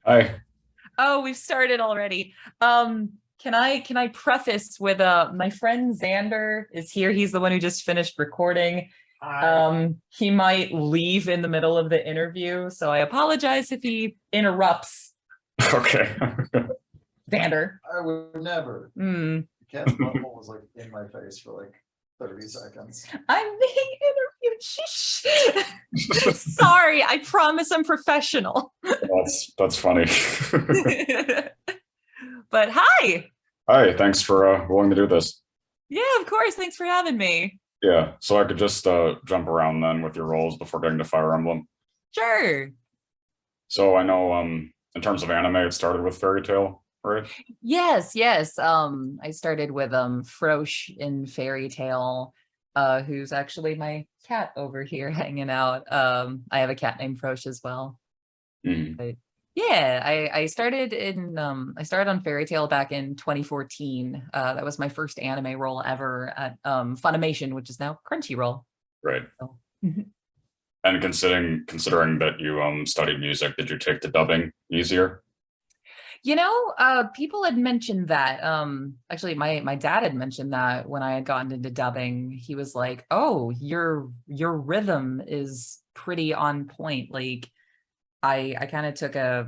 Hi. Oh, we've started already. Can I preface with my friend Xander is here. He's the one who just finished recording. I He might leave in the middle of the interview, so I apologize if he interrupts. Okay. Xander. I would never. Mm, The cat's butthole was like in my face for like 30 seconds. I'm being interviewed. Shh. Sorry, I promise I'm professional. That's funny. But hi. Hi, thanks for willing to do this. Yeah, of course. Thanks for having me. Yeah, so I could just jump around then with your roles before getting to Fire Emblem. Sure. So I know in terms of anime, it started with Fairy Tail, right? Yes. I started with Frosch in Fairy Tale, who's actually my cat over here hanging out. I have a cat named Frosch as well. Mhm. But yeah, I started on Fairy Tale back in 2014. That was my first anime role ever at Funimation, which is now Crunchyroll. Right. So. And considering that you studied music, did you take the dubbing easier? People had mentioned that. Actually, my dad had mentioned that when I had gotten into dubbing. He was like, "Oh, your rhythm is pretty on point." Like, I kind of took a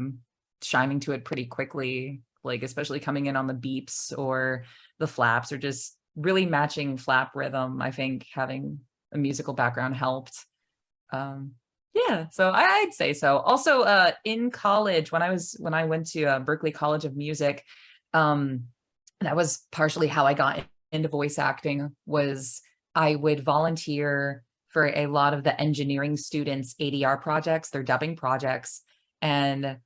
shining to it pretty quickly, like especially coming in on the beeps or the flaps or just really matching flap rhythm. I think having a musical background helped. Um, yeah, so I'd say so. Also, in college, when I went to Berklee College of Music, um, that was partially how I got into voice acting. Was I would volunteer for a lot of the engineering students' ADR projects, their dubbing projects, and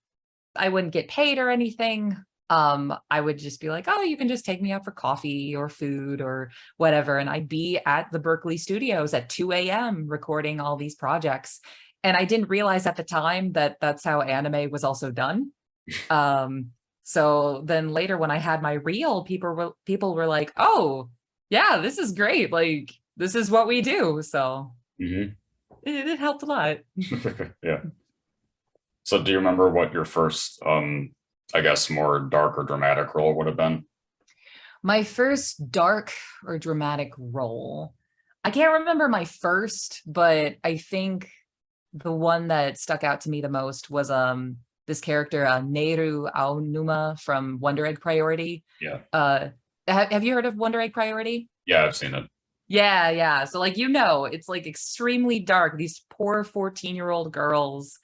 I wouldn't get paid or anything. I would just be like, oh, you can just take me out for coffee or food or whatever. And I'd be at the Berklee studios at 2 a.m. recording all these projects. And I didn't realize at the time that that's how anime was also done. So then later when I had my reel, people were like, oh, yeah, this is great. Like, this is what we do. So Hmm. it helped a lot. Yeah. So do you remember what your first, I guess, more dark or dramatic role would have been? My first dark or dramatic role. I can't remember my first, but I think the one that stuck out to me the most was this character Nehru Aonuma from Wonder Egg Priority. Yeah. Have you heard of Wonder Egg Priority? Yeah, I've seen it. Yeah. So like it's like extremely dark. These poor 14-year-old girls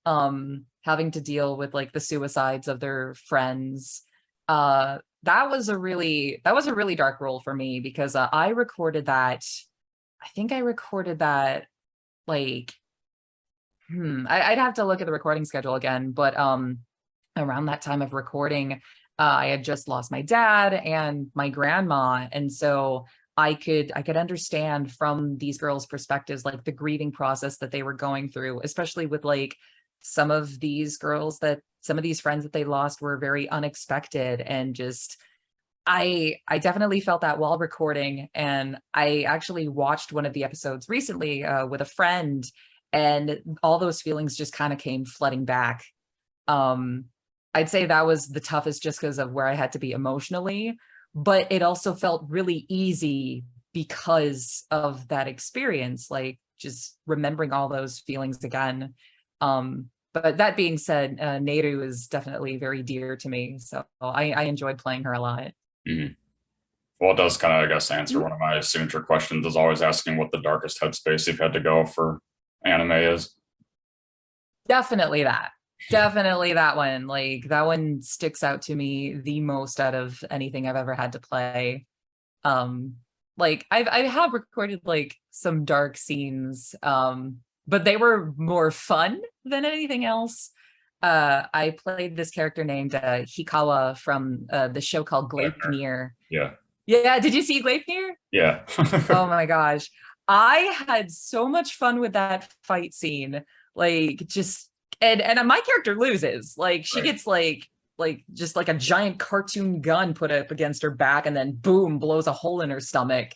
having to deal with like the suicides of their friends. That was a really dark role for me because I recorded that. I think I recorded that like I'd have to look at the recording schedule again, but around that time of recording, I had just lost my dad and my grandma, and so I could understand from these girls' perspectives like the grieving process that they were going through, especially with like some of these friends that they lost were very unexpected, and just I definitely felt that while recording. And I actually watched one of the episodes recently with a friend, and all those feelings just kind of came flooding back. um I'd say that was the toughest just because of where I had to be emotionally, but it also felt really easy because of that experience, like just remembering all those feelings again. But that being said, Nehru is definitely very dear to me, so I enjoyed playing her a lot. Hmm. Well, it does kind of, I guess, answer one of my signature questions is always asking what the darkest headspace you've had to go for anime is. Definitely that. Definitely that one. Like that one sticks out to me the most out of anything I've ever had to play. Um, like I have recorded like some dark scenes, but they were more fun than anything else. I played this character named Hikawa from the show called Gleipnir. Yeah. Yeah, did you see Gleipnir? Yeah. Oh my gosh. I had so much fun with that fight scene. Like just and my character loses. Like she Right. gets like just like a giant cartoon gun put up against her back and then boom blows a hole in her stomach.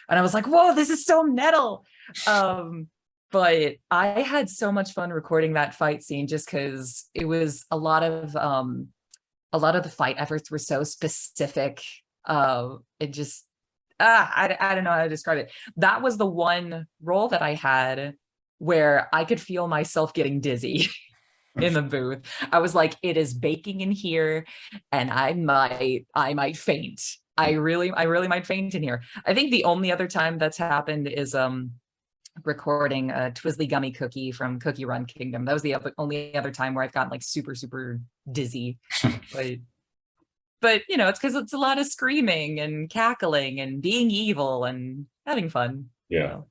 And I was like, whoa, this is so metal. Um But I had so much fun recording that fight scene just because it was a lot of the fight efforts were so specific. It just I don't know how to describe it. That was the one role that I had where I could feel myself getting dizzy in the booth. I was like, it is baking in here, and I might faint. I really might faint in here. I think the only other time that's happened is recording a Twizzly Gummy Cookie from Cookie Run Kingdom. That was the only other time where I've gotten like super dizzy. But you know, it's because it's a lot of screaming and cackling and being evil and having fun. Yeah. So.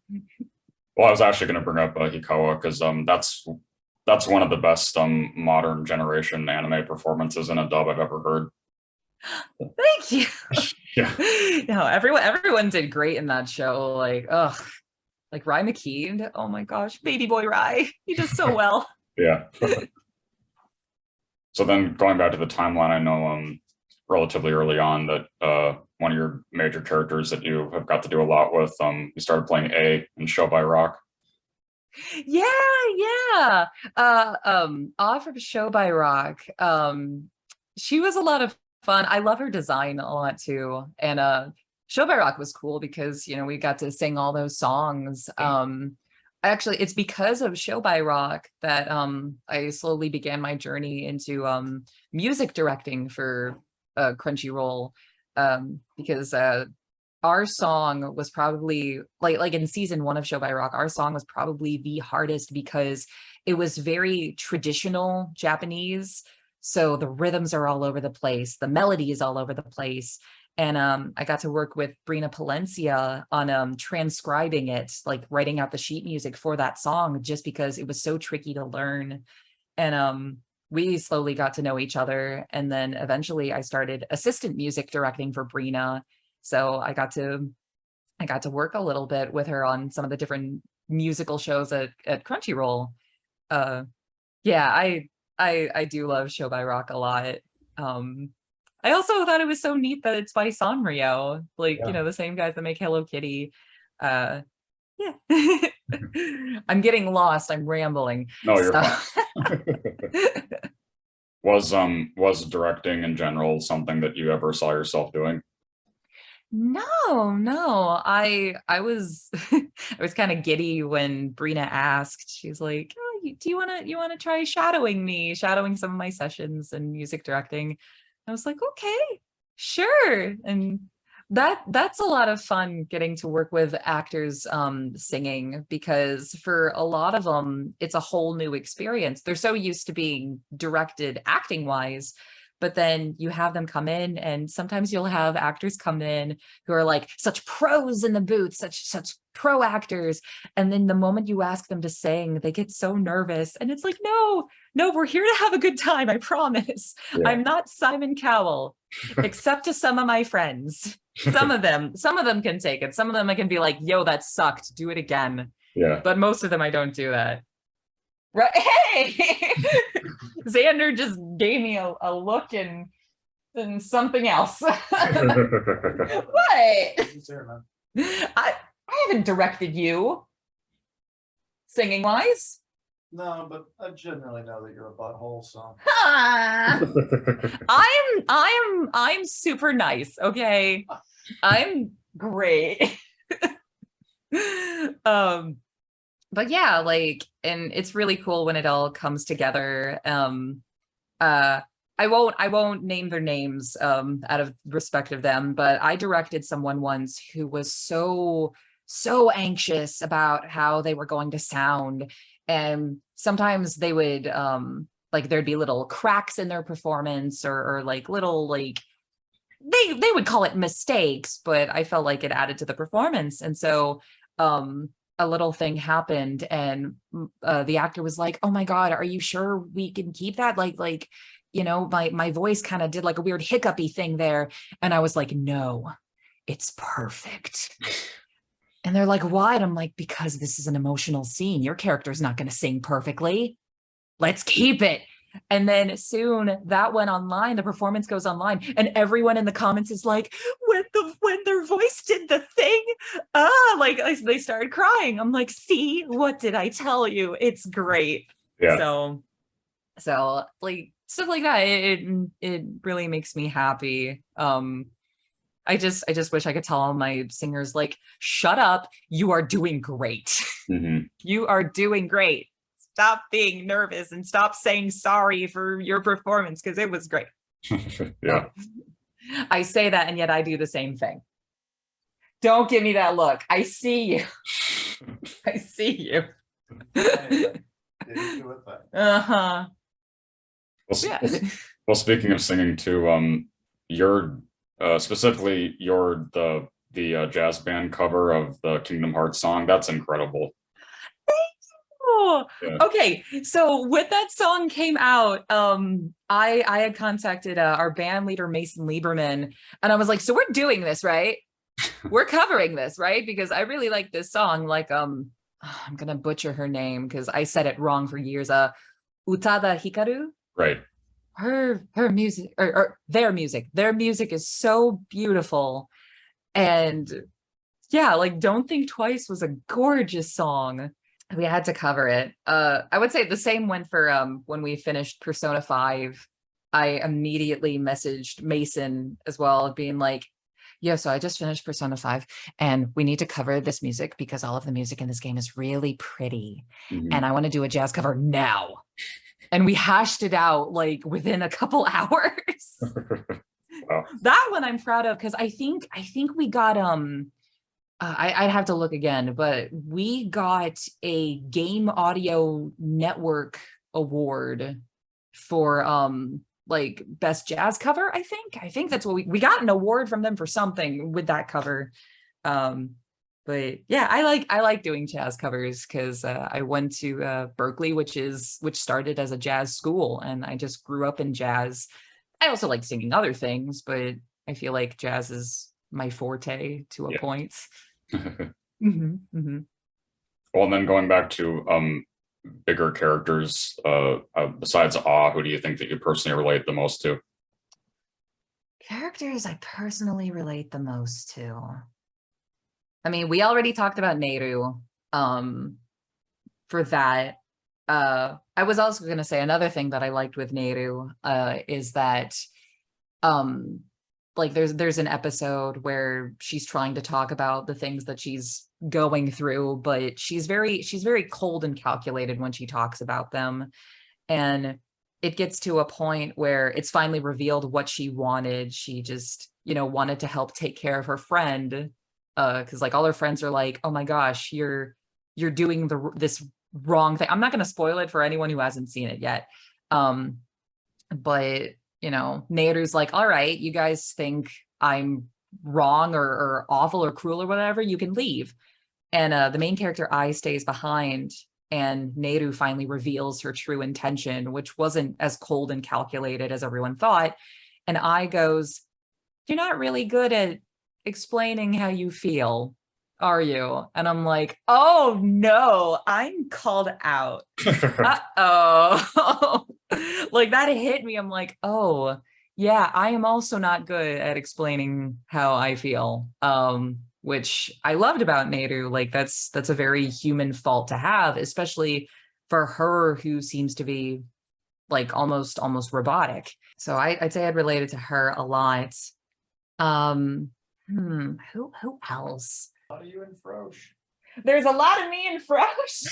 Well, I was actually going to bring up Hikawa because that's one of the best modern generation anime performances in a dub I've ever heard. Thank you. Yeah. No, everyone did great in that show. Like, like Rai McKee. Oh my gosh, baby boy Rai. He does so well. Yeah. So then going back to the timeline, I know relatively early on that one of your major characters that you have got to do a lot with, you started playing A in Show by Rock. Yeah. Off of Show by Rock. She was a lot of fun. I love her design a lot too. And Show by Rock was cool because, you know, we got to sing all those songs. Actually, it's because of Show by Rock that I slowly began my journey into music directing for Crunchyroll, because our song was probably like in season 1 of Show by Rock, our song was probably the hardest because it was very traditional Japanese. So the rhythms are all over the place, the melody is all over the place. And I got to work with Brina Palencia on transcribing it, like writing out the sheet music for that song, just because it was so tricky to learn. And we slowly got to know each other. And then eventually I started assistant music directing for Brina. So I got to work a little bit with her on some of the different musical shows at Crunchyroll. Yeah, I do love Show by Rock a lot. I also thought it was so neat that it's by Sanrio, like, Yeah. you know, the same guys that make Hello Kitty. Yeah. I'm getting lost. I'm rambling. No, you're So- fine. Was directing in general something that you ever saw yourself doing? No. I was I was kind of giddy when Brina asked. She's like, oh, do you wanna try shadowing some of my sessions and music directing? I was like, okay, sure. And that's a lot of fun getting to work with actors singing, because for a lot of them it's a whole new experience. They're so used to being directed acting wise, but then you have them come in, and sometimes you'll have actors come in who are like such pros in the booth, such pro actors, and then the moment you ask them to sing, they get so nervous, and it's like, no, we're here to have a good time, I promise. Yeah. I'm not Simon Cowell, except to some of my friends. Some of them can take it. Some of them I can be like, yo, that sucked, do it again. Yeah. But most of them I don't do that. Right? Hey, Xander just gave me a look and something else. What? I haven't directed you singing wise. No, but I generally know that you're a butthole, so. I'm super nice, okay? I'm great. But yeah, like, and it's really cool when it all comes together. I won't name their names out of respect of them, but I directed someone once who was so anxious about how they were going to sound. And sometimes they would like there'd be little cracks in their performance, or like little, like they would call it mistakes, but I felt like it added to the performance. And so a little thing happened, and the actor was like, oh my God, are you sure we can keep that? Like, you know, my voice kind of did like a weird hiccupy thing there. And I was like, no, it's perfect. And they're like, why? And I'm like, because this is an emotional scene. Your character's not going to sing perfectly. Let's keep it. And then soon that went online, the performance goes online, and everyone in the comments is like, when their voice did the thing, like they started crying. I'm like, see, what did I tell you? It's great. Yeah. So like stuff like that, it really makes me happy. I just wish I could tell all my singers, like, shut up, you are doing great. You are doing great. Stop being nervous and stop saying sorry for your performance, because it was great. Yeah. I say that, and yet I do the same thing. Don't give me that look. I see you. I see you. Uh-huh. Well, speaking of singing too, you're specifically the jazz band cover of the Kingdom Hearts song. That's incredible. Yeah. Okay, so when that song came out, I had contacted our band leader Mason Lieberman, and I was like, so we're doing this, right? We're covering this, right? Because I really like this song. Like, I'm gonna butcher her name because I said it wrong for years. Utada Hikaru. Right. Her music, or their music is so beautiful. And yeah, like Don't Think Twice was a gorgeous song. We had to cover it. I would say the same went for when we finished Persona 5. I immediately messaged Mason as well, being like, yeah, so I just finished Persona 5 and we need to cover this music because all of the music in this game is really pretty. And I want to do a jazz cover now. And we hashed it out like within a couple hours. Wow. That one I'm proud of, because I think we got I'd have to look again, but we got a Game Audio Network award for like best jazz cover. I think that's what we got an award from them for something with that cover. But yeah, I like doing jazz covers because I went to Berklee, which started as a jazz school, and I just grew up in jazz. I also like singing other things, but I feel like jazz is my forte to a point. Well, and then going back to bigger characters, besides Aw, who do you think that you personally relate the most to? Characters I personally relate the most to. I mean, we already talked about Nehru for that. I was also going to say another thing that I liked with Nehru is that like there's an episode where she's trying to talk about the things that she's going through, but she's very cold and calculated when she talks about them. And it gets to a point where it's finally revealed what she wanted. She just, wanted to help take care of her friend. Because like all her friends are like, oh my gosh, you're doing this wrong thing. I'm not going to spoil it for anyone who hasn't seen it yet. But Nehru's like, all right, you guys think I'm wrong or awful or cruel or whatever, you can leave. And the main character, I, stays behind, and Nehru finally reveals her true intention, which wasn't as cold and calculated as everyone thought. And I goes, you're not really good at explaining how you feel, are you? And I'm like, oh no, I'm called out. Uh-oh. Like that hit me. I'm like, oh yeah, I am also not good at explaining how I feel, which I loved about Nehru. Like that's a very human fault to have, especially for her, who seems to be like almost robotic. So I'd say I'd related to her a lot. Who else? How are you in Frosch? There's a lot of me in Frosch.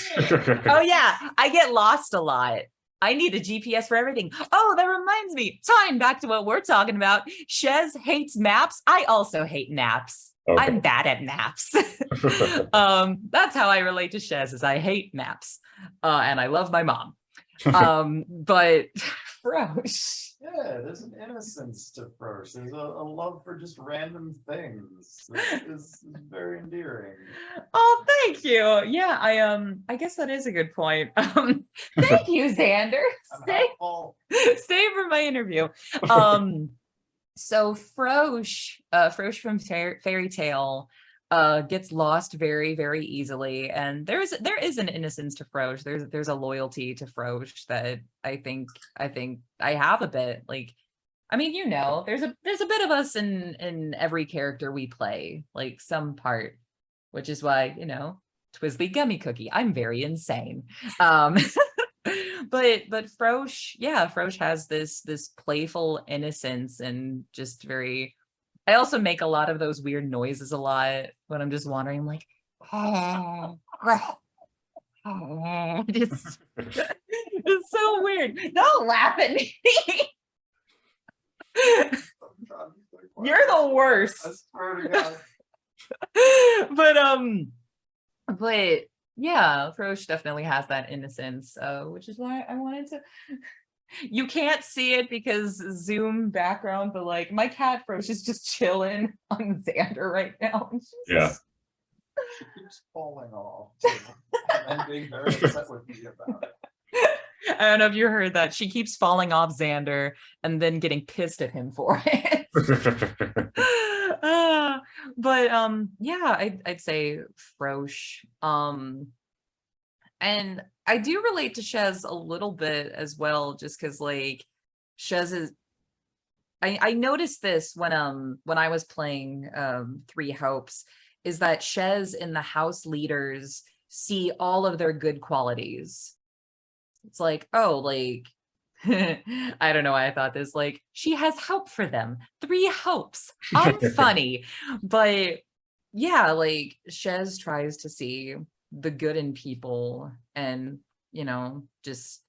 Oh yeah, I get lost a lot. I need a GPS for everything. Oh, that reminds me, tying back to what we're talking about, Shez hates maps. I also hate naps. Okay. I'm bad at naps. That's how I relate to Shez, is I hate naps. And I love my mom. But Frosch. Yeah, there's an innocence to Frosch. There's a love for just random things. It's very endearing. Oh, thank you. Yeah, I guess that is a good point. Thank you, Xander. Stay for my interview. So Frosch from Fairy Tale, gets lost very, very easily. And there is an innocence to Frosch. There's a loyalty to Frosch that I think I have a bit. Like, I mean, you know, there's a bit of us in every character we play, like some part, which is why, you know, Twizzly Gummy Cookie, I'm very insane. But Frosch, yeah, Frosch has this playful innocence and just very. I also make a lot of those weird noises a lot when I'm just wandering. I'm like, it's so weird. Don't laugh at me. You're the worst. I swear to God. But yeah, Frosch definitely has that innocence, which is why I wanted to. You can't see it because Zoom background, but like my cat Frosch is just chilling on Xander right now. Yeah. She keeps falling off too, and being very upset with me about it. I don't know if you heard that. She keeps falling off Xander and then getting pissed at him for it. But yeah, I'd say Frosch. And I do relate to Shez a little bit as well, just because like Shez is. I noticed this when I was playing Three Hopes, is that Shez and the house leaders see all of their good qualities. It's like, oh, like I don't know why I thought this, like she has hope for them. Three hopes. I'm funny. But yeah, like Shez tries to see the good in people and, you know, just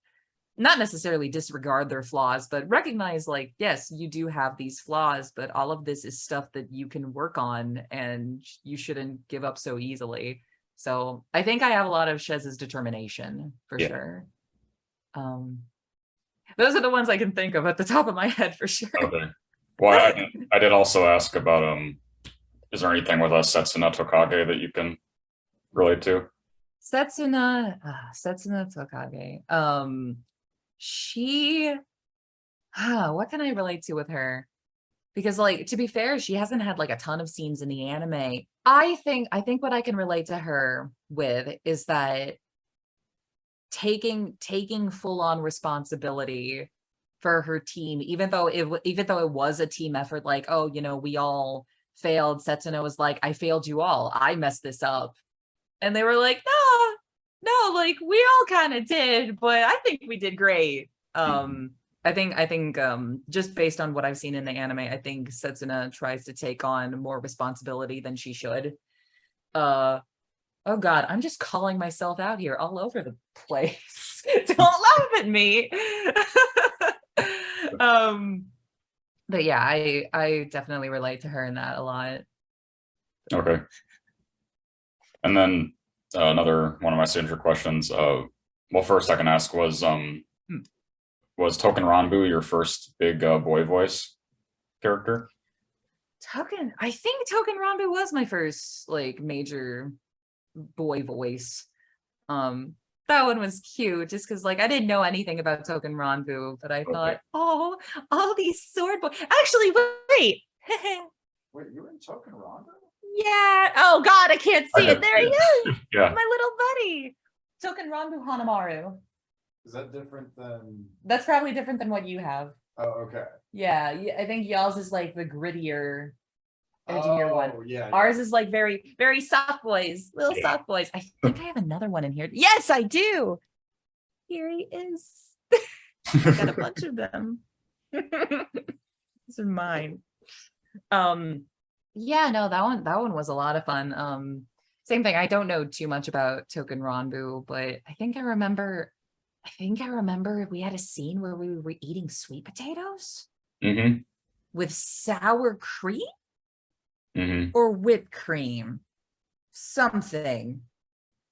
not necessarily disregard their flaws, but recognize like, yes, you do have these flaws, but all of this is stuff that you can work on and you shouldn't give up so easily. So I think I have a lot of Shez's determination for sure. Those are the ones I can think of at the top of my head for sure. Okay. Well, I did also ask about is there anything with Setsuna Tokage that you can relate to? Setsuna Tokage. She what can I relate to with her? Because like, to be fair, she hasn't had like a ton of scenes in the anime. I think what I can relate to her with is that taking full-on responsibility for her team, even though it was a team effort, like, oh, you know, we all failed. Setsuna was like, I failed you all, I messed this up, and they were like, no, like we all kind of did, but I think we did great. I think just based on what I've seen in the anime, I think Setsuna tries to take on more responsibility than she should. Oh God, I'm just calling myself out here all over the place. Don't laugh at me. But yeah, I definitely relate to her in that a lot. Okay. And then another one of my signature questions. Well, first I can ask was Token Ranbu your first big boy voice character? I think Token Ranbu was my first like major boy voice. That one was cute just because like I didn't know anything about Token Ranbu, but I thought, oh, all these sword boys. Actually, wait. Wait, you were in Token Ranbu? Yeah. Oh God, I can't see it. There he is. Yeah. My little buddy. Token Ranbu Hanamaru. Is that different than? That's probably different than what you have. Oh, okay. Yeah, I think y'all's is like the grittier, edgier one. Yeah. Ours is like very, very soft boys, little soft boys. I think I have another one in here. Yes, I do. Here he is. I got a bunch of them. These are mine. Yeah, no, that one was a lot of fun. Same thing. I don't know too much about Token Ranbu, but I think I remember we had a scene where we were eating sweet potatoes with sour cream or whipped cream, something.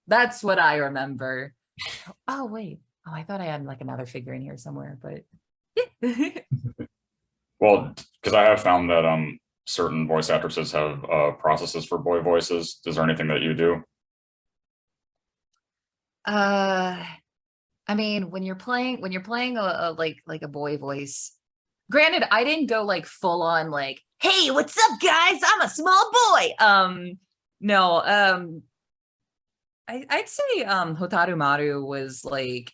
That's what I remember. Oh wait, I thought I had like another figure in here somewhere, but well, because I have found that certain voice actresses have processes for boy voices. Is there anything that you do? I mean, when you're playing a like a boy voice, granted, I didn't go like full on like, hey, what's up guys, I'm a small boy. No, I'd say Hotaru Maru was like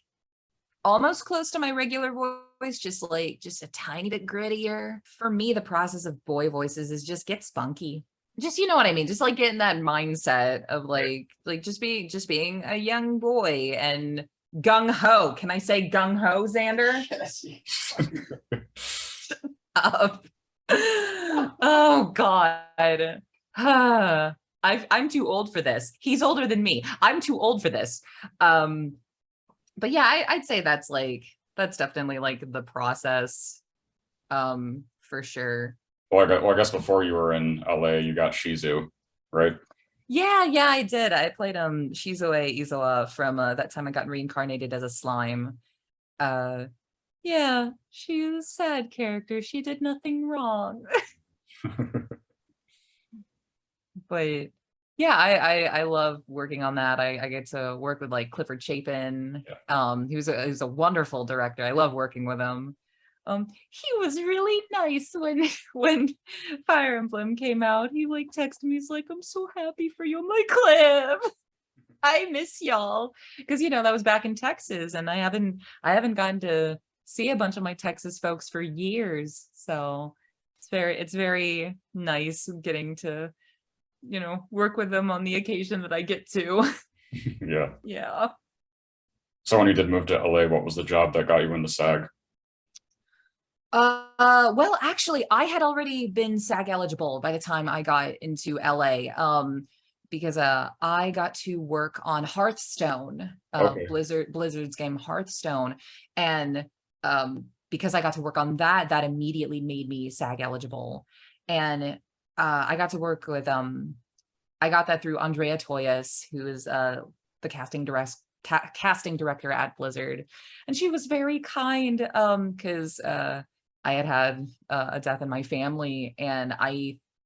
almost close to my regular voice, just a tiny bit grittier. For me, the process of boy voices is just get spunky. Just, you know what I mean? Just like getting that mindset of like just being a young boy and gung ho. Can I say gung ho, Xander? Yes. Oh God. I'm too old for this. He's older than me. I'm too old for this. But yeah, I'd say that's definitely like the process, for sure. Well, I guess before you were in LA, you got Shizu, right? Yeah, I did. I played Shizue Izawa from that time I got reincarnated as a slime. Yeah, she was a sad character. She did nothing wrong. But yeah, I love working on that. I get to work with like Clifford Chapin. Yeah. He was a wonderful director. I love working with him. He was really nice when Fire Emblem came out. He like texted me. He's like, "I'm so happy for you." I'm like, "Cliff, I miss y'all," because that was back in Texas, and I haven't gotten to see a bunch of my Texas folks for years. So it's very nice getting to work with them on the occasion that I get to. Yeah. Yeah. So when you did move to LA, what was the job that got you into SAG? Well, actually, I had already been SAG eligible by the time I got into LA. Because I got to work on Hearthstone, Okay. Blizzard's game Hearthstone, and because I got to work on that immediately made me SAG eligible, and I got to work with I got that through Andrea Toyas, who is the casting director at Blizzard, and she was very kind because I had a death in my family, and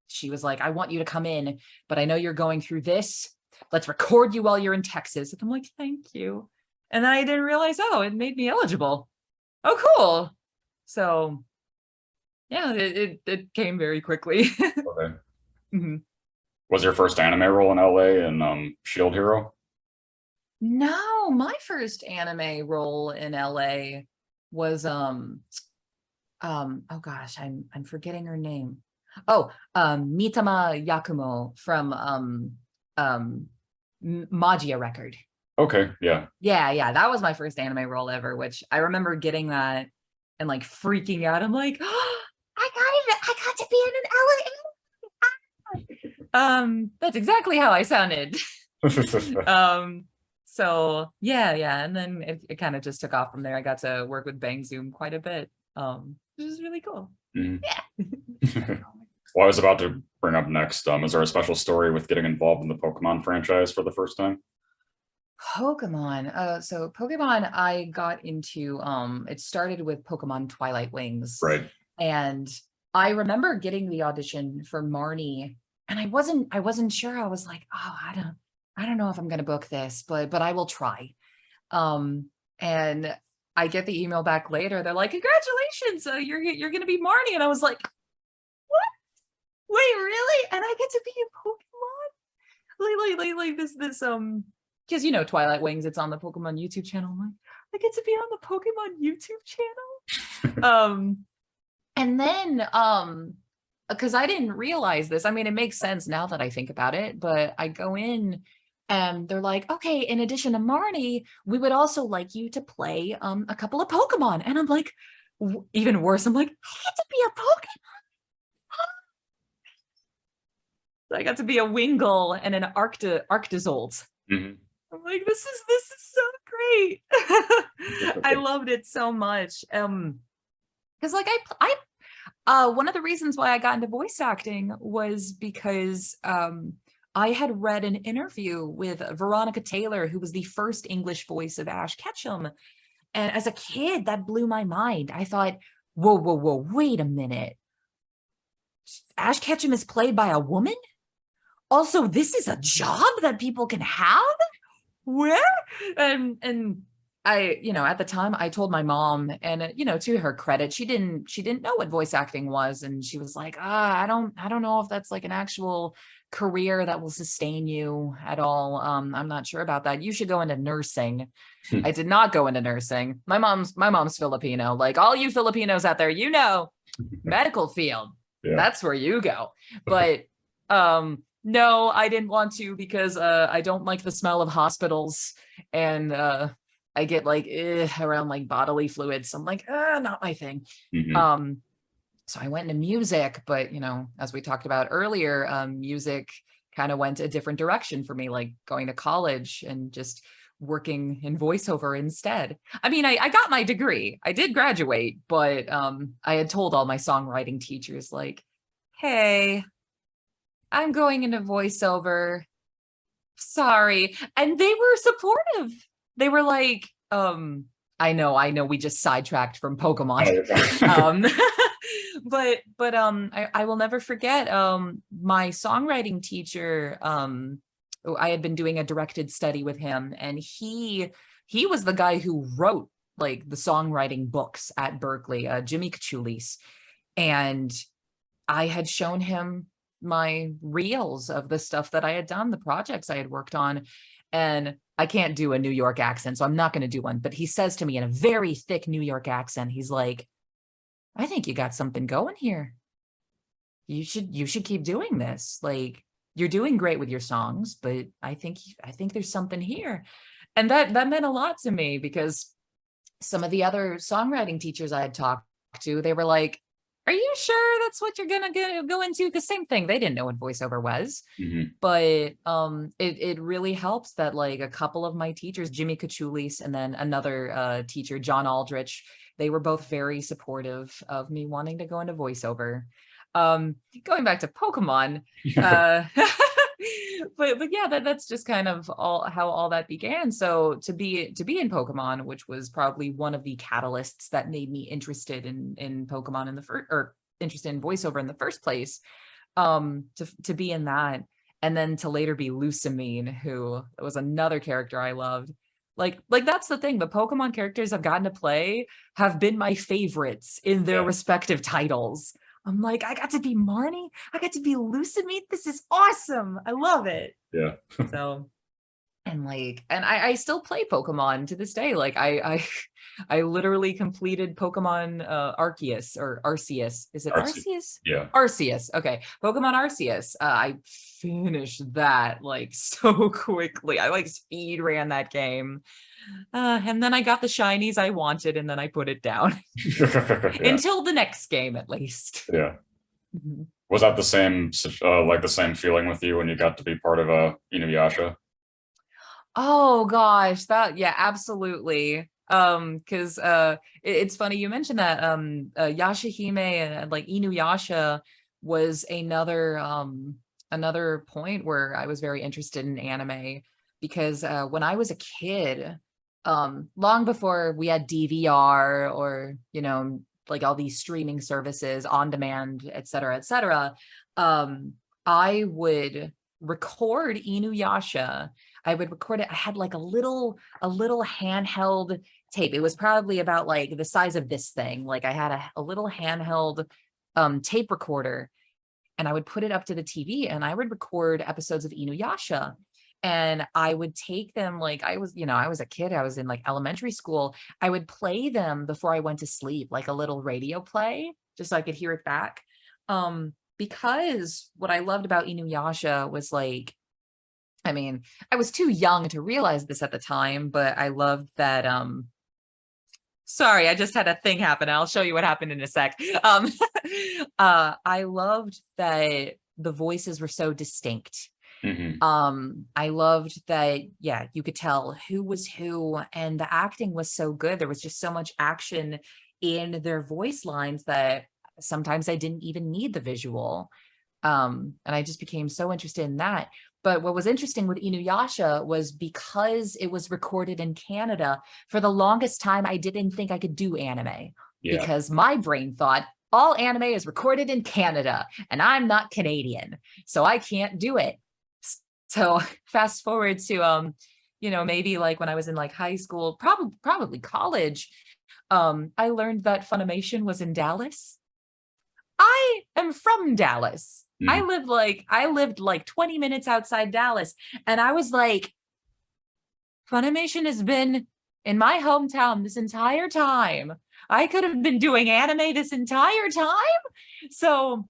she was like, "I want you to come in, but I know you're going through this. Let's record you while you're in Texas." And I'm like, "Thank you." And then I didn't realize, it made me eligible. Oh, cool. So yeah, it came very quickly. Okay. Mm-hmm. Was your first anime role in LA and Shield Hero? No, my first anime role in LA was oh gosh, I'm forgetting her name. Oh, Mitama Yakumo from Magia Record. Okay, yeah. Yeah, that was my first anime role ever, which I remember getting that and like freaking out. I'm like, "Oh, I got to be in an LA." That's exactly how I sounded. So yeah, and then it kind of just took off from there. I got to work with Bang Zoom quite a bit, which is really cool. Mhm. Yeah. Well, I was about to bring up next. Is there a special story with getting involved in the Pokemon franchise for the first time? Pokemon. So Pokemon, I got into. It started with Pokemon Twilight Wings, Right. and I remember getting the audition for Marnie, and I wasn't sure. I was like, "Oh, I don't know if I'm going to book this, but I will try." And I get the email back later. They're like, "Congratulations, you're going to be Marnie," and I was like, "What? Wait, really?" And I get to be a Pokemon? Like this because Twilight Wings, it's on the Pokemon YouTube channel. I'm like, I get to be on the Pokemon YouTube channel. And then because I didn't realize this. I mean, it makes sense now that I think about it, but I go in and they're like, "Okay, in addition to Marnie, we would also like you to play a couple of Pokemon." And I'm like, even worse, I'm like, I get to be a Pokemon. So I got to be a Wingull and an Arctozolt. Mhm. I'm like, this is so great. I loved it so much. Because like I one of the reasons why I got into voice acting was because I had read an interview with Veronica Taylor, who was the first English voice of Ash Ketchum. And as a kid, that blew my mind. I thought, whoa, wait a minute. Ash Ketchum is played by a woman? Also, this is a job that people can have? Where? And at the time I told my mom, and to her credit, she didn't know what voice acting was. And she was like, I don't know if that's like an actual career that will sustain you at all. I'm not sure about that. You should go into nursing. I did not go into nursing. My mom's Filipino. Like all you Filipinos out there, medical field. Yeah. That's where you go. But no, I didn't want to because I don't like the smell of hospitals, and I get like around like bodily fluids. So I'm like, not my thing. Mhm. So I went into music, but as we talked about earlier, music kind of went a different direction for me, like going to college and just working in voiceover instead. I mean, I got my degree. I did graduate, but I had told all my songwriting teachers, like, hey, I'm going into voiceover. Sorry. And they were supportive. They were like, I know we just sidetracked from Pokemon. But I will never forget my songwriting teacher. I had been doing a directed study with him, and he was the guy who wrote like the songwriting books at Berklee, Jimmy Kachulis. And I had shown him my reels of the stuff that I had done, the projects I had worked on. And I can't do a New York accent, so I'm not going to do one. But he says to me in a very thick New York accent, he's like, I think you got something going here. You should keep doing this. Like, you're doing great with your songs, but I think there's something here. And that meant a lot to me, because some of the other songwriting teachers I had talked to, they were like, are you sure that's what you're gonna go into? Because same thing, they didn't know what voiceover was. Mhm. But it really helps that like a couple of my teachers, Jimmy Kachulis and then another teacher, John Aldrich, they were both very supportive of me wanting to go into voiceover. Going back to Pokemon, but yeah, that's just kind of how all that began. So to be in Pokemon, which was probably one of the catalysts that made me interested in Pokemon in the first, or interested in voiceover in the first place, to be in that, and then to later be Lusamine, who was another character I loved. Like that's the thing. The Pokemon characters I've gotten to play have been my favorites in their respective titles. I'm like, I got to be Marnie. I got to be Lusamine. This is awesome. I love it. Yeah. So, and I still play Pokemon to this day. Like I literally completed Pokemon Arceus or Arceus. Is it Arceus? Yeah. Arceus. Okay. Pokemon Arceus. I finished that like so quickly. I like speed ran that game. And then I got the shinies I wanted, and then I put it down until the next game, at least. Yeah. Mhm. Was that the same, like the same feeling with you when you got to be part of Inuyasha? Oh gosh, yeah, absolutely. Because it's funny you mentioned that Yashahime and like Inuyasha was another point where I was very interested in anime, because when I was a kid, long before we had DVR or like all these streaming services on demand, et cetera, I would record Inuyasha. I would record it. I had like a little handheld tape. It was probably about like the size of this thing. Like I had a little handheld tape recorder, and I would put it up to the TV, and I would record episodes of Inuyasha. And I would take them, like I was a kid, I was in like elementary school. I would play them before I went to sleep, like a little radio play, just so I could hear it back. Because what I loved about Inuyasha was like, I mean, I was too young to realize this at the time, but I loved that, sorry, I just had a thing happen. I'll show you what happened in a sec. I loved that the voices were so distinct. Mm-hmm. I loved that, yeah, you could tell who was who, and the acting was so good. There was just so much action in their voice lines that sometimes I didn't even need the visual. And I just became so interested in that. But what was interesting with Inuyasha was because it was recorded in Canada, for the longest time, I didn't think I could do anime, because my brain thought all anime is recorded in Canada and I'm not Canadian, so I can't do it. So fast forward to maybe like when I was in like high school, probably college, I learned that Funimation was in Dallas. I am from Dallas. I lived like 20 minutes outside Dallas, and I was like, Funimation has been in my hometown this entire time. I could have been doing anime this entire time. So,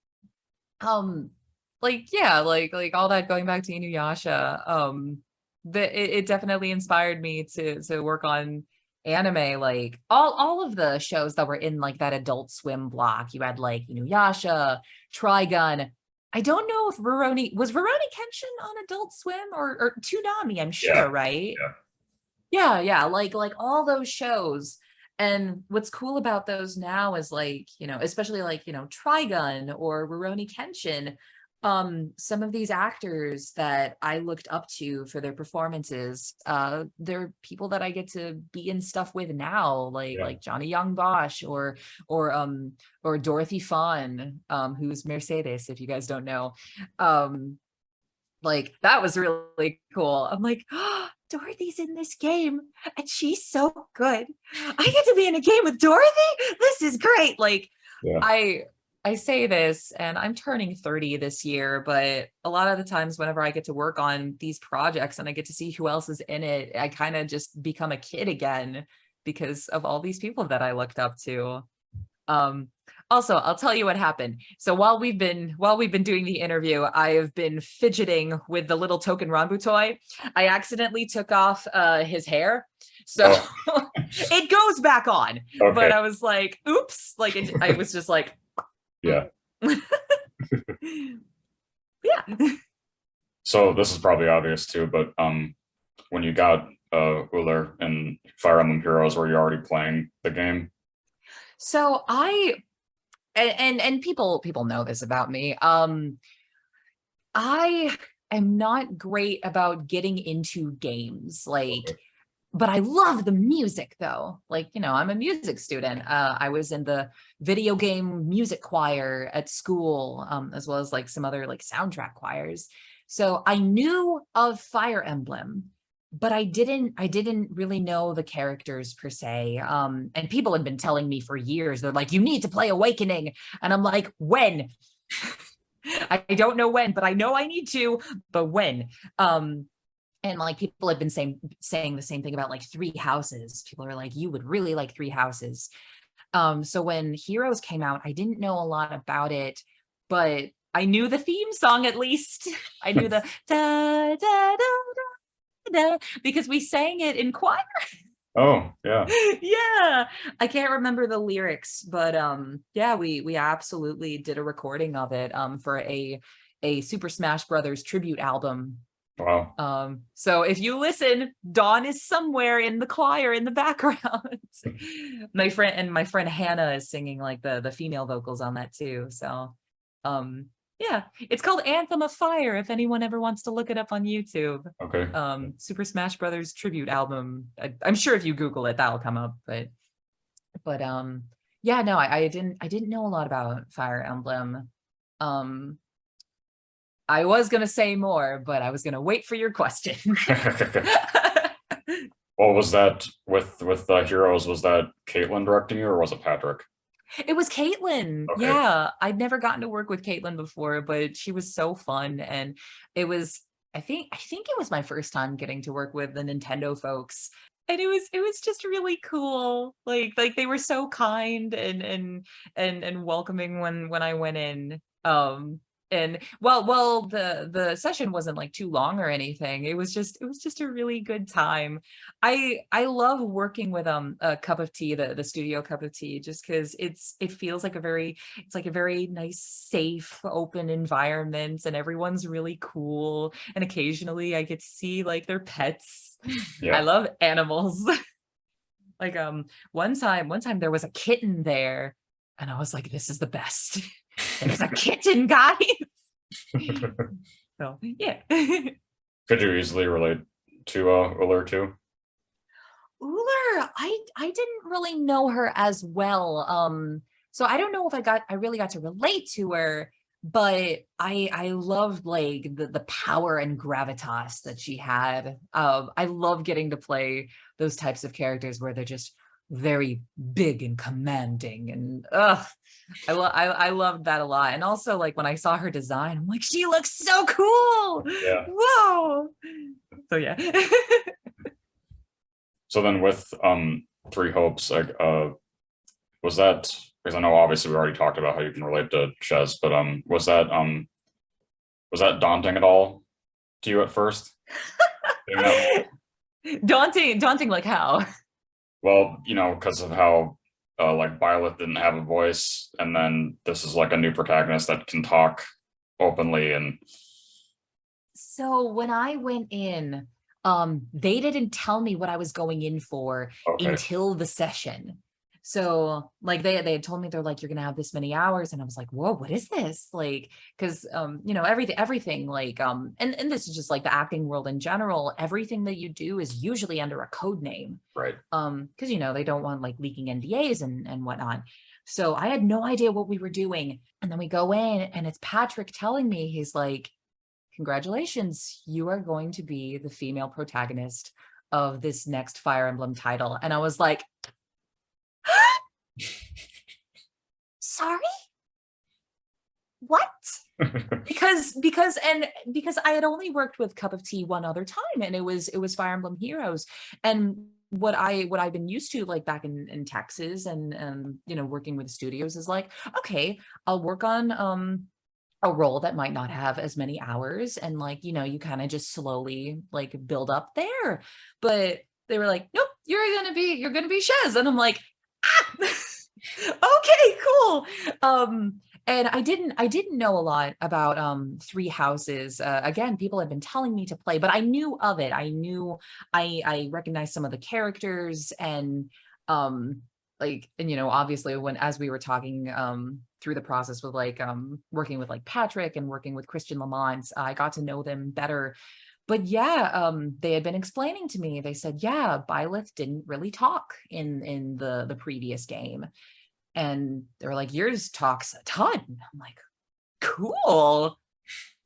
like, yeah, like all that going back to Inuyasha, it definitely inspired me to work on anime. Like all of the shows that were in like that Adult Swim block. You had like Inuyasha, Trigun. I don't know if was Rurouni Kenshin on Adult Swim or Toonami, I'm sure, right? Yeah, like all those shows. And what's cool about those now is like, especially like, Trigun or Rurouni Kenshin, some of these actors that I looked up to for their performances, they're people that I get to be in stuff with now, like Johnny Young Bosch or Dorothy Fawn, who's Mercedes, if you guys don't know. Like that was really cool. I'm like, oh, Dorothy's in this game and she's so good. I get to be in a game with Dorothy. This is great. Like I say this, and I'm turning 30 this year, but a lot of the times whenever I get to work on these projects and I get to see who else is in it, I kind of just become a kid again because of all these people that I looked up to. Also, I'll tell you what happened. So while we've been doing the interview, I have been fidgeting with the little token Ranbu toy. I accidentally took off his hair. So it goes back on. Okay. But I was like, oops, like I was just like, yeah. Yeah. So this is probably obvious too, but when you got Ullr and Fire Emblem Heroes, were you already playing the game? So and people know this about me. I am not great about getting into games, like, but I love the music though. Like, I'm a music student. I was in the video game music choir at school, as well as like some other like soundtrack choirs. So I knew of Fire Emblem, but I didn't really know the characters per se. And people had been telling me for years, they're like, you need to play Awakening. And I'm like, when? I don't know when, but I know I need to, but when? And like people have been saying the same thing about like Three Houses. People are like, you would really like Three Houses. So when Heroes came out, I didn't know a lot about it, but I knew the theme song at least. I knew the da da da da, because we sang it in choir. Oh, yeah. Yeah. I can't remember the lyrics, but yeah, we absolutely did a recording of it for a Super Smash Brothers tribute album. Wow. So if you listen, Dawn is somewhere in the choir in the background. my friend Hannah is singing like the female vocals on that too. So yeah, it's called Anthem of Fire if anyone ever wants to look it up on YouTube. Okay. Super Smash Brothers tribute album. I'm sure if you Google it, that'll come up. But yeah, no, I didn't know a lot about Fire Emblem. I was gonna say more, but I was gonna wait for your question. Well, was that with Heroes? Was that Caitlin directing you, or was it Patrick? It was Caitlin. Okay. Yeah, I'd never gotten to work with Caitlin before, but she was so fun, and it was. I think it was my first time getting to work with the Nintendo folks, and it was just really cool. Like they were so kind and welcoming when I went in. And well, the session wasn't like too long or anything. It was just a really good time. I love working with a Cup of Tea, the studio Cup of Tea, just because it feels like a very nice, safe, open environment, and everyone's really cool. And occasionally I get to see like their pets. Yeah. I love animals. Like one time there was a kitten there, and I was like, this is the best. There's a kitten, guys. So yeah. Could you easily relate to Ullr too? Ullr, I didn't really know her as well. So I don't know if I really got to relate to her. but I loved like the power and gravitas that she had. I love getting to play those types of characters where they're just very big and commanding, and I loved that a lot. And also, like, when I saw her design, I'm like, she looks so cool. Yeah. Whoa. So yeah. So then with Three Hopes, like was that, because I know obviously we already talked about how you can relate to Shez, but was that daunting at all to you at first? Doing that? Daunting like how? Well, you know, because of how like Byleth didn't have a voice, and then this is like a new protagonist that can talk openly. And So when I went in, they didn't tell me what I was going in for okay, until the session. So like they had told me, they're like, you're gonna have this many hours, and I was like, whoa, what is this? Like, because you know, everything like and this is just like the acting world in general, everything that you do is usually under a code name. right. Because you know, they don't want like leaking NDAs and whatnot. So I had no idea what we were doing. And then we go in and it's Patrick telling me, he's like, congratulations, you are going to be the female protagonist of this next Fire Emblem title. And I was like, sorry? What? because I had only worked with Cup of Tea one other time, and it was Fire Emblem Heroes. And what I've been used to, like back in Texas and you know, working with studios, is like, okay, I'll work on a role that might not have as many hours, and like, you know, you kind of just slowly like build up there. But they were like, nope, you're gonna be Shez. And I'm like, ah! Okay, cool. And I didn't know a lot about Three Houses. Again, people had been telling me to play, but I knew of it. I recognized some of the characters, and like, and you know, obviously when, as we were talking through the process with like working with like Patrick and working with Christian Lamont, I got to know them better. But yeah, they had been explaining to me, they said, yeah, Byleth didn't really talk in the previous game. And they were like, yours talks a ton. I'm like, cool,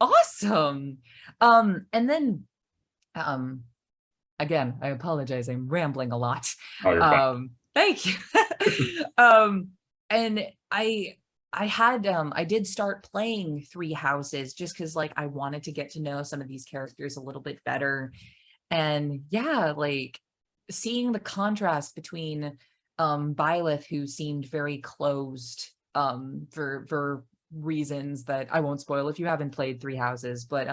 awesome. And then again, I apologize, I'm rambling a lot. Oh, you're fine. Thank you. And I did start playing Three Houses just because like I wanted to get to know some of these characters a little bit better. And yeah, like seeing the contrast between Byleth, who seemed very closed for reasons that I won't spoil if you haven't played Three Houses, but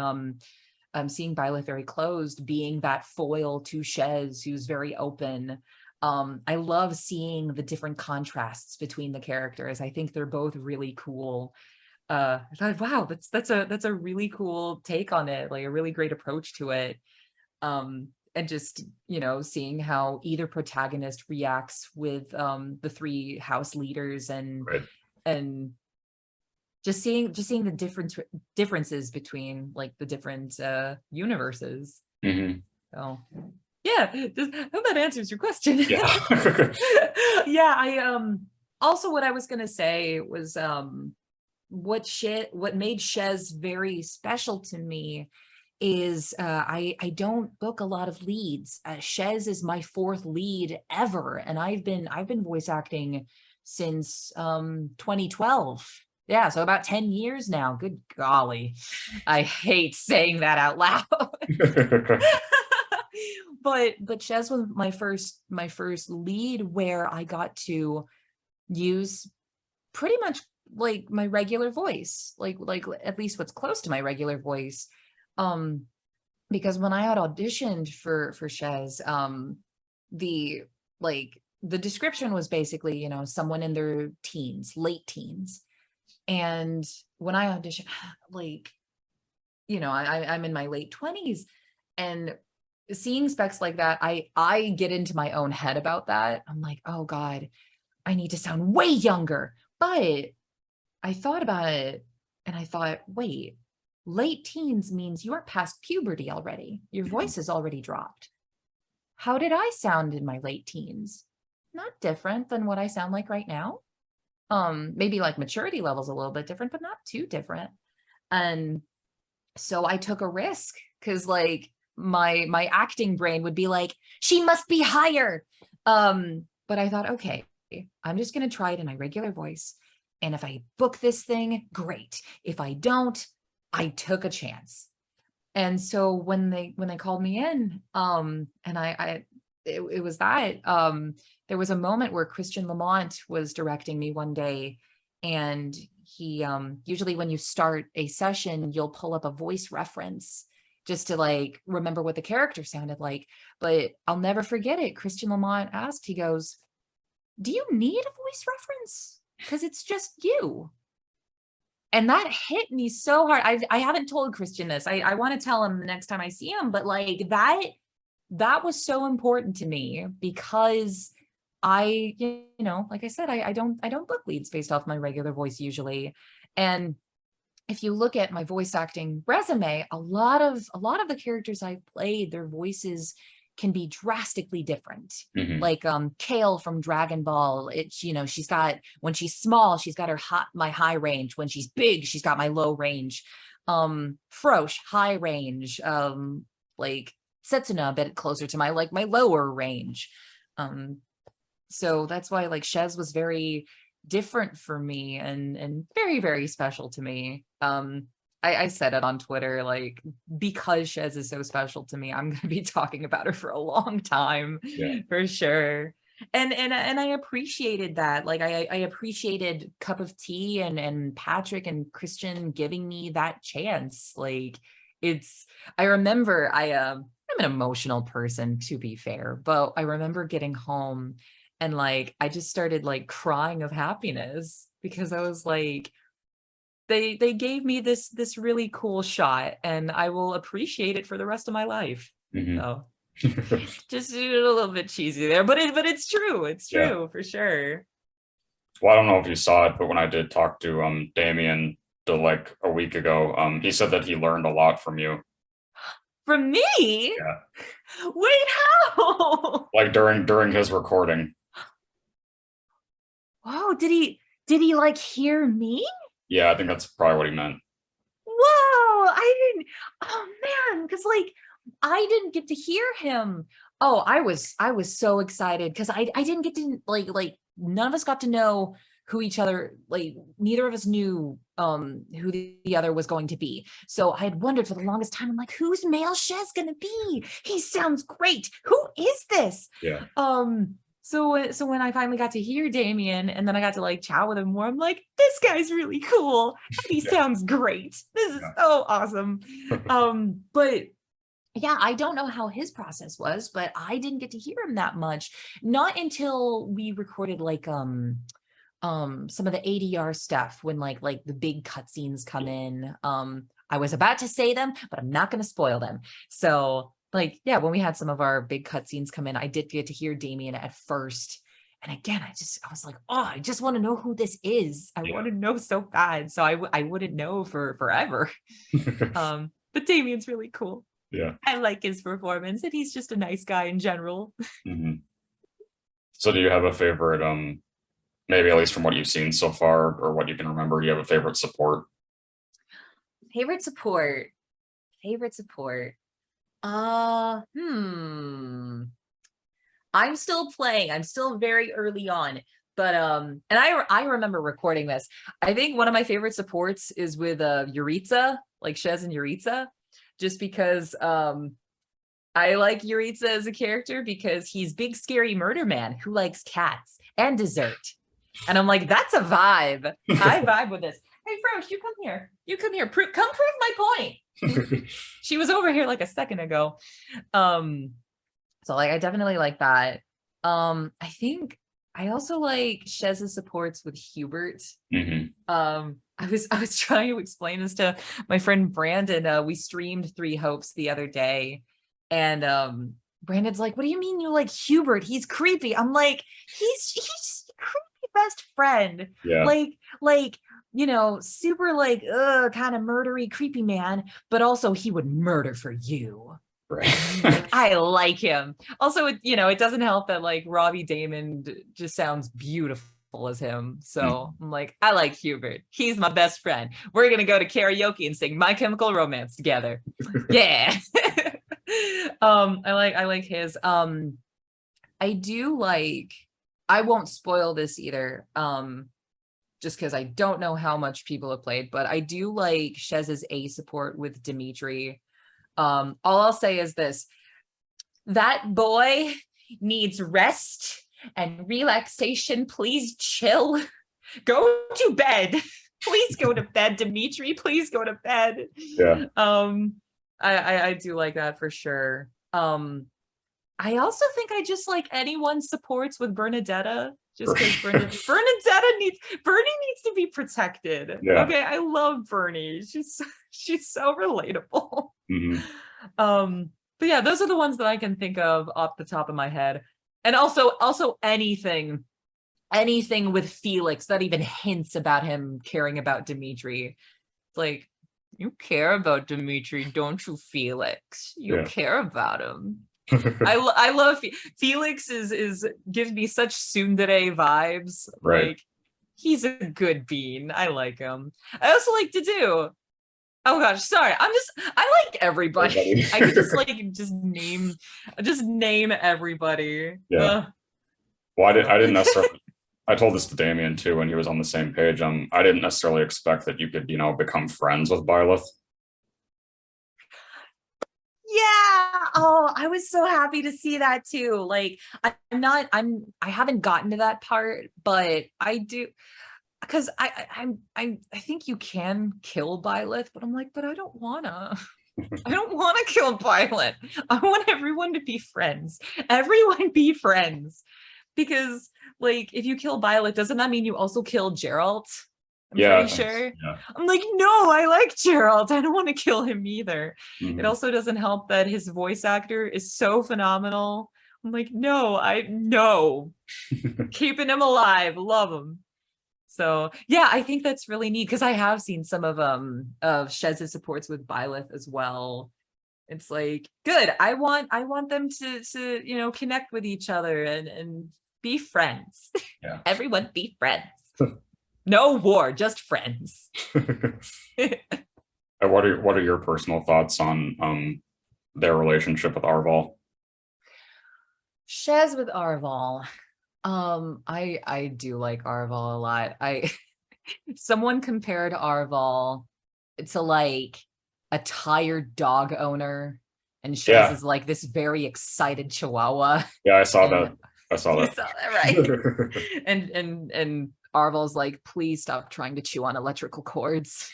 seeing Byleth very closed, being that foil to Shez, who's very open. I love seeing the different contrasts between the characters. I think they're both really cool. I thought, wow, that's a really cool take on it, like a really great approach to it. And just, you know, seeing how either protagonist reacts with the three house leaders, and Right. and just seeing the differences between like the different universes. Mm-hmm. So yeah, I hope that answers your question. Yeah. Yeah, I also, what I was gonna say was what made Shez very special to me is I don't book a lot of leads. Shez is my 4th lead ever, and I've been voice acting since 2012. Yeah, so about 10 years now. Good golly, I hate saying that out loud. But Shez was my first lead where I got to use pretty much like my regular voice, like at least what's close to my regular voice. Because when I had auditioned for Shez, the description was basically, you know, someone in their teens, late teens. And when I auditioned, like, you know, I'm in my late 20s, and seeing specs like that, I get into my own head about that. I'm like, oh God, I need to sound way younger. But I thought about it and I thought, wait, late teens means you are past puberty already. Your voice has already dropped. How did I sound in my late teens? Not different than what I sound like right now. maybe like maturity levels a little bit different, but not too different. And so I took a risk because like my acting brain would be like, she must be higher. But I thought, okay, I'm just gonna try it in my regular voice. And if I book this thing, great. If I don't, I took a chance. And so when they called me in, and it was that there was a moment where Christian Lamont was directing me one day, and he usually when you start a session, you'll pull up a voice reference just to like remember what the character sounded like. But I'll never forget it. Christian Lamont asked, he goes, "Do you need a voice reference? Because it's just you." And that hit me so hard. I haven't told Christian this. I want to tell him the next time I see him, but like that was so important to me because I, you know, like I said, I don't book leads based off my regular voice usually. And if you look at my voice acting resume, a lot of the characters I've played, their voices can be drastically different. Like Kale from Dragon Ball, it's, you know, she's got, when she's small, she's got my high range. When she's big, she's got my low range. Frosch, high range. Like Setsuna, a bit closer to my lower range. So that's why like Shez was very different for me and very, very special to me. I said it on Twitter, like, because Shez is so special to me, I'm going to be talking about her for a long time, for sure. And I appreciated that. Like, I appreciated Cup of Tea and Patrick and Christian giving me that chance. Like, I remember I'm an emotional person, to be fair, but I remember getting home and like, I just started like crying of happiness because I was like, they gave me this really cool shot and I will appreciate it for the rest of my life. So just a little bit cheesy there, but it's true. It's true for sure. Well, I don't know if you saw it, but when I did talk to Damien like a week ago, he said that he learned a lot from you. From me? Yeah. Wait, how? Like during his recording. Oh, did he like hear me? Yeah, I think that's probably what he meant. Whoa, I didn't, oh man, because like I didn't get to hear him. Oh, I was so excited because I didn't get to like none of us got to know who each other, like neither of us knew who the other was going to be. So I had wondered for the longest time, I'm like, who's male Shez gonna be? He sounds great. Who is this? Yeah. So when I finally got to hear Damien and then I got to like chat with him more, I'm like, this guy's really cool. He sounds great. This is so awesome. But yeah, I don't know how his process was, but I didn't get to hear him that much. Not until we recorded like some of the ADR stuff when like the big cutscenes come in. I was about to say them, but I'm not gonna spoil them. So like, yeah, when we had some of our big cutscenes come in, I did get to hear Damien at first. And again, I was like, oh, I just want to know who this is. I want to know so bad. So I wouldn't know for forever. But Damien's really cool. Yeah. I like his performance and he's just a nice guy in general. So do you have a favorite, maybe at least from what you've seen so far or what you can remember, do you have a favorite support? Favorite support. I'm still playing. I'm still very early on, but and I remember recording this. I think one of my favorite supports is with Yuritsa, like Shez and Yuritsa, just because I like Yuritsa as a character because he's big scary murder man who likes cats and dessert. And I'm like, that's a vibe. I vibe with this. Hey, Frosch, you come here. Come prove my point. She was over here like a second ago. So like I definitely like that. I think I also like Shez's supports with Hubert. I was trying to explain this to my friend Brandon. We streamed Three Hopes the other day, and Brandon's like, what do you mean you like Hubert? He's creepy. I'm like, he's a creepy best friend. Yeah. Like you know, super like kind of murdery, creepy man, but also he would murder for you. Right. I like him. Also, it doesn't help that like Robbie Damon just sounds beautiful. successful as him. So I'm like, I like Hubert. He's my best friend. We're gonna go to karaoke and sing My Chemical Romance together. Yeah. I like his. I do like, I won't spoil this either. Just because I don't know how much people have played, but I do like Shez's A support with Dimitri. All I'll say is this: that boy needs rest and relaxation. Please chill. Go to bed. Please go to bed, Dimitri. Please go to bed. Yeah. I do like that for sure. I also think I just like anyone supports with Bernadetta. Just because Bernie needs to be protected. Yeah. Okay, I love Bernie. She's so relatable. But yeah, those are the ones that I can think of off the top of my head. And also anything with Felix that even hints about him caring about Dimitri. It's like, you care about Dimitri, don't you, Felix? You care about him. I love Felix is gives me such tsundere vibes. Right. Like, he's a good bean. I like him. I also like to do. Oh gosh, sorry. I like everybody. I could just name everybody. Yeah. Well, I didn't necessarily. I told this to Damien too when he was on the same page. I didn't necessarily expect that you could, become friends with Byleth. Yeah. Oh, I was so happy to see that too. Like, I haven't gotten to that part, but I do, because I think you can kill Byleth, but I'm like, but I don't wanna. I don't want to kill Byleth. I want everyone to be friends. Everyone be friends. Because, like, if you kill Byleth, doesn't that mean you also kill Geralt? I'm pretty sure. Yeah. I'm like, no, I like Geralt. I don't want to kill him either. It also doesn't help that his voice actor is so phenomenal. I'm like, no. Keeping him alive. Love him. So yeah, I think that's really neat because I have seen some of Shez's supports with Byleth as well. It's like, good. I want them to connect with each other and be friends. Yeah. Everyone be friends. No war, just friends. What are your personal thoughts on their relationship with Arval? Shez with Arval. I do like Arval a lot. Someone compared Arval to like a tired dog owner, and Shez is like this very excited chihuahua. Yeah, I saw that. You saw that, right? and Arval's like, please stop trying to chew on electrical cords.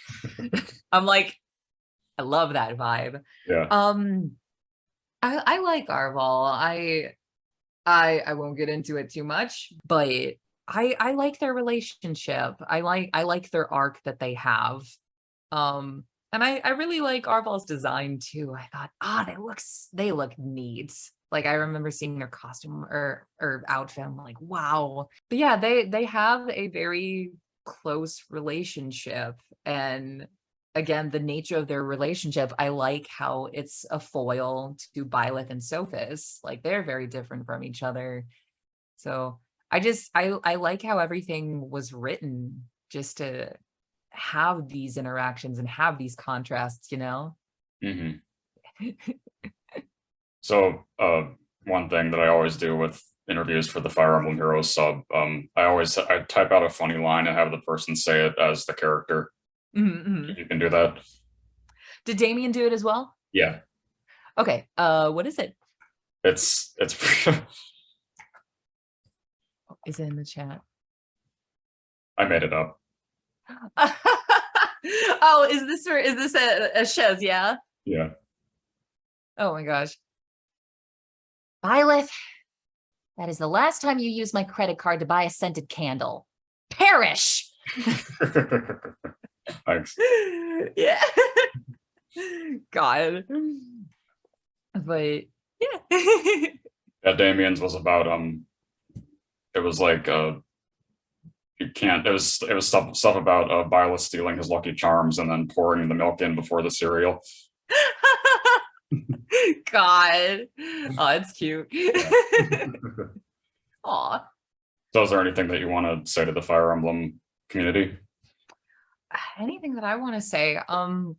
I'm like, I love that vibe. Yeah. I like Arval. I won't get into it too much, but I like their relationship. I like their arc that they have. And I really like Arval's design too. I thought, they look neat. Like, I remember seeing their costume or outfit. I'm like, wow. But yeah, they have a very close relationship. And again, the nature of their relationship, I like how it's a foil to Byleth and Sophis. Like, they're very different from each other. So I like how everything was written just to have these interactions and have these contrasts, Mm-hmm. So one thing that I always do with interviews for the Fire Emblem Heroes sub, I type out a funny line and have the person say it as the character. Mm-hmm. You can do that. Did Damien do it as well? Yeah. Okay. What is it? It's Is it in the chat? I made it up. Oh, is this a Shez? Yeah. Yeah. Oh my gosh. Byleth, that is the last time you used my credit card to buy a scented candle. Perish. Thanks. Yeah. God. But yeah. Yeah, Damien's was about it was like you can't, it was stuff about Byleth stealing his Lucky Charms and then pouring the milk in before the cereal. God. Oh, it's cute. Aw. So is there anything that you want to say to the Fire Emblem community? Anything that I want to say,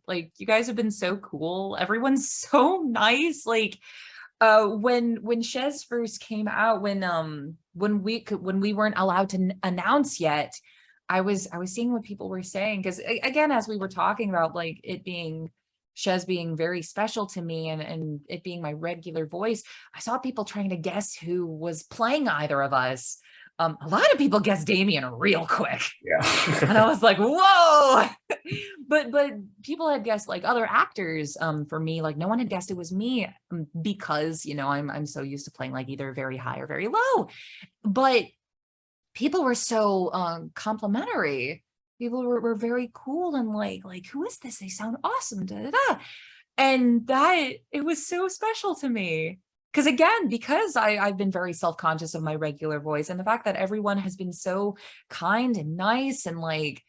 like, you guys have been so cool. Everyone's so nice. Like, when Shez first came out, when we weren't allowed to announce yet, I was seeing what people were saying, because again, as we were talking about, like, it being Shez being very special to me, and it being my regular voice, I saw people trying to guess who was playing either of us. A lot of people guessed Damien real quick. Yeah. And I was like, whoa. but people had guessed like other actors. For me, like, no one had guessed it was me, because, you know, I'm so used to playing like either very high or very low. But people were so complimentary. People were very cool, and like, who is this? They sound awesome. Da, da, da. And that, it was so special to me. Because again, because I've been very self-conscious of my regular voice, and the fact that everyone has been so kind and nice, and like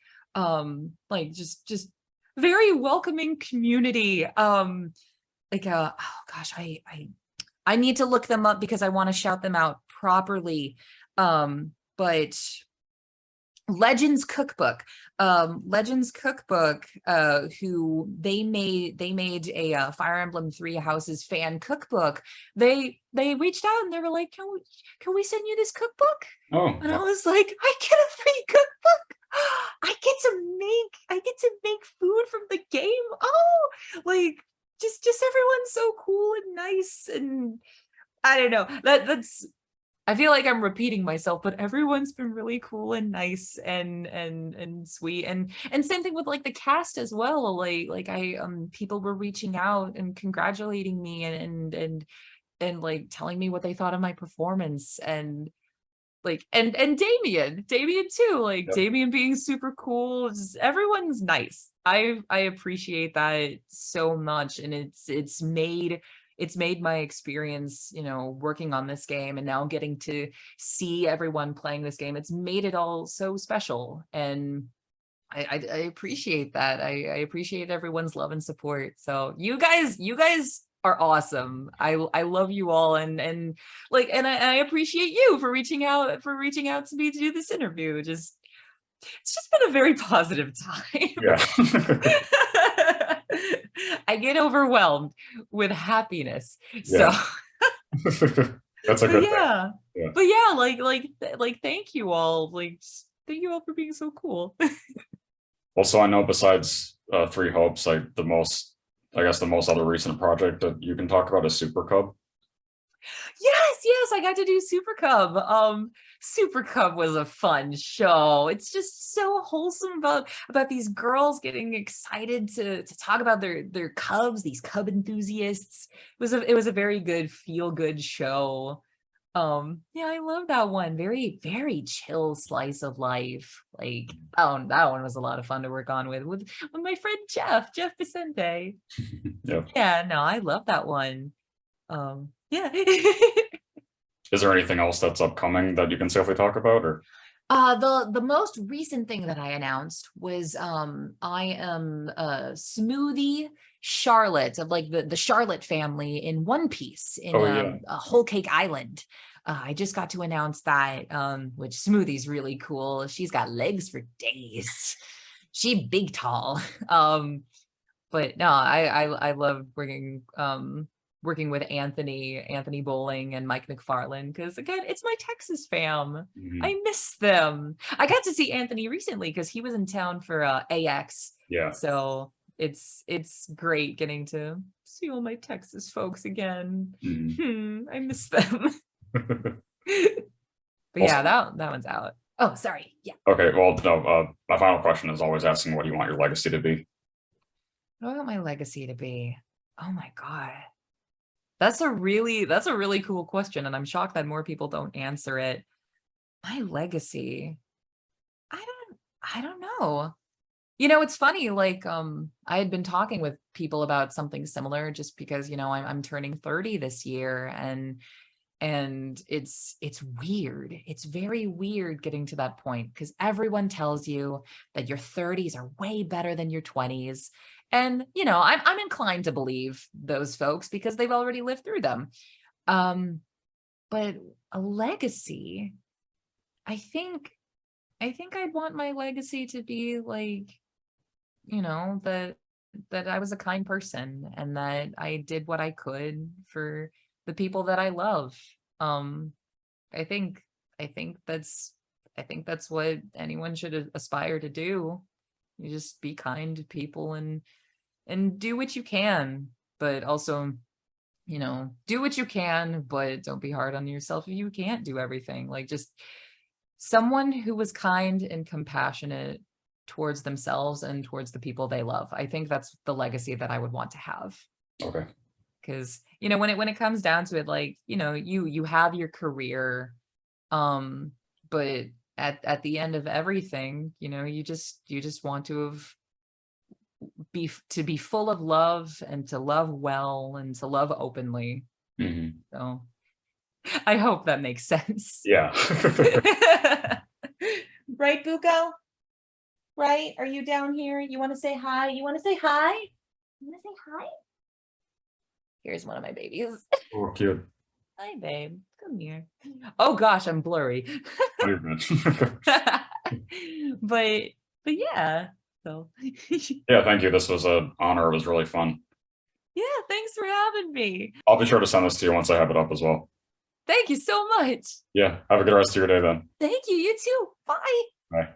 just very welcoming community. Oh gosh, I need to look them up because I want to shout them out properly. But Legends Cookbook, who they made a Fire Emblem Three Houses fan cookbook. They reached out and they were like, can we send you this cookbook? Oh. And I was like, I get a free cookbook. I get to make food from the game. Oh, like, just everyone's so cool and nice, and I don't know. That's, I feel like I'm repeating myself, but everyone's been really cool and nice and sweet, and same thing with like the cast as well. Like I people were reaching out and congratulating me, and like telling me what they thought of my performance, and like and Damien too, like, Yep. Damien being super cool. Just, everyone's nice. I appreciate that so much, and it's made my experience, you know, working on this game and now getting to see everyone playing this game, it's made it all so special. And I appreciate that. I appreciate everyone's love and support. So you guys are awesome. I love you all, and like, and I appreciate you for reaching out to me to do this interview. It's just been a very positive time. Yeah. I get overwhelmed with happiness. Yeah. So That's a but good yeah. thing. Yeah. But yeah, like thank you all. Like, thank you all for being so cool. Also, I know besides Three Hopes, like the most other recent project that you can talk about is Super Cub. Yes, I got to do Super Cub. Super Cub was a fun show. It's just so wholesome about these girls getting excited to talk about their cubs, these cub enthusiasts. It was a very good feel-good show. Yeah, I love that one. Very, very chill slice of life. Like, that one was a lot of fun to work on with my friend Jeff Vicente. Yeah. Yeah, no, I love that one. Yeah. Is there anything else that's upcoming that you can safely talk about, or? The most recent thing that I announced was I am Smoothie Charlotte, of like the Charlotte family in One Piece in Whole Cake Island. I just got to announce that, which Smoothie's really cool. She's got legs for days. She big tall. But no, I love working with Anthony Bowling and Mike McFarland, because again, it's my Texas fam. I miss them. I got to see Anthony recently because he was in town for AX. Yeah. So it's great getting to see all my Texas folks again. I miss them. But yeah, that one's out. Oh, sorry. Yeah. Okay. Well, no. My final question is always asking, what do you want your legacy to be? What do I want my legacy to be? Oh my God. That's a really cool question, and I'm shocked that more people don't answer it. My legacy, I don't know. You know, it's funny, like I had been talking with people about something similar, just because, you know, I'm turning 30 this year, and it's weird. It's very weird getting to that point, because everyone tells you that your 30s are way better than your 20s. And, you know, I'm inclined to believe those folks because they've already lived through them. But a legacy, I think I'd want my legacy to be like, you know, that I was a kind person and that I did what I could for the people that I love. I think that's what anyone should aspire to do. You just be kind to people and do what you can, but also, you know, do what you can, but don't be hard on yourself if you can't do everything. Like, just someone who was kind and compassionate towards themselves and towards the people they love. I think that's the legacy that I would want to have. Okay. Because, you know, when it comes down to it, like, you know, you have your career, but at the end of everything, you know, you just want to be full of love and to love well and to love openly. Mhm. So I hope that makes sense. Yeah. Right, Buko? Right? Are you down here? You want to say hi? You want to say hi? You want to say hi? Here's one of my babies. Oh, cute. Hi, babe. Come here. Oh gosh, I'm blurry. Oh, you're good. but yeah. So Yeah, thank you. This was an honor. It was really fun. yeah, thanks for having me. I'll be sure to send this to you once I have it up as well. Thank you so much. Yeah, have a good rest of your day then. Thank you. You too. Bye. Bye.